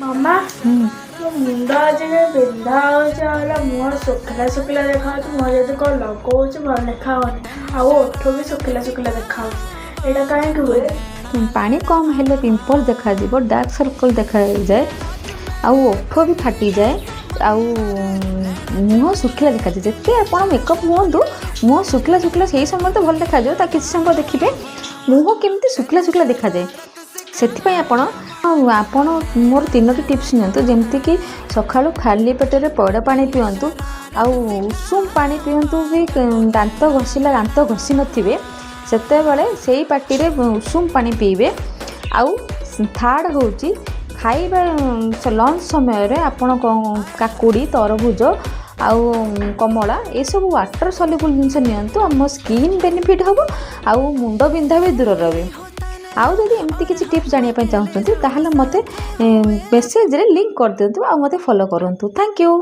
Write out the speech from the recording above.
ମାମା ମୋ ମୁଣ୍ଡ ଆଜି ବିନ୍ଧା ହେଉଛି ଆଉ ମୁହଁ ଶୁଖିଲା ଶୁଖିଲା ଦେଖାଯାଉଛି। ମୁହଁ ଯଦି କ'ଣ ଲଗାଉଛି ଭଲ ଦେଖାହେଉନି ଆଉ ଓଠ ବି ଶୁଖିଲା ଶୁଖିଲା ଦେଖାହେଉଛି। ଏଇଟା କାହିଁକି ହୁଏ? ପାଣି କମ୍ ହେଲେ ପିମ୍ପଲ୍ ଦେଖାଯିବ, ଡାର୍କ ସର୍କଲ୍ ଦେଖାଯାଏ, ଆଉ ଓଠ ବି ଫାଟିଯାଏ, ଆଉ ମୁହଁ ଶୁଖିଲା ଦେଖାଯାଏ। ଯେତେ ଆପଣ ମେକଅପ୍ ହୁଅନ୍ତୁ ମୁହଁ ଶୁଖିଲା ଶୁଖିଲା ସେଇ ସମୟରେ ତ ଭଲ ଦେଖାଯିବ, ତା କିଛି ସମୟ ଦେଖିବେ ମୁହଁ କେମିତି ଶୁଖିଲା ଶୁଖିଲା ଦେଖାଯାଏ। ସେଥିପାଇଁ ଆପଣ ମୋର 3ଟି ଟିପ୍ସ ନିଅନ୍ତୁ। ଯେମିତିକି ସକାଳୁ ଖାଲି ପେଟରେ ପଇଡ଼ ପାଣି ପିଅନ୍ତୁ, ଆଉ ଉଷୁମ ପାଣି ପିଅନ୍ତୁ। ବି ଦାନ୍ତ ଘଷି ନଥିବେ ସେତେବେଳେ ସେଇ ପାଟିରେ ଉଷୁମ ପାଣି ପିଇବେ। ଆଉ ଥାର୍ଡ଼ ହେଉଛି ଖାଇବା ଲଞ୍ଚ ସମୟରେ ଆପଣ କାକୁଡ଼ି, ତରଭୁଜ ଆଉ କମଳା ଏସବୁ ୱାଟର୍ ସଲ୍ୟୁବଲ୍ ଜିନିଷ ନିଅନ୍ତୁ। ଆମ ସ୍କିନ୍ ବେନିଫିଟ୍ ହେବ ଆଉ ମୁଣ୍ଡ ବିନ୍ଧା ବି ଦୂର ରହିବେ। ଆଉ ଯଦି ଏମିତି କିଛି ଟିପ୍ସ ଜାଣିବା ପାଇଁ ଚାହୁଁଛନ୍ତି ତାହେଲେ ମୋତେ ମେସେଜରେ ଲିଙ୍କ୍ କରିଦିଅନ୍ତୁ ଆଉ ମୋତେ ଫଲୋ କରନ୍ତୁ। Thank you.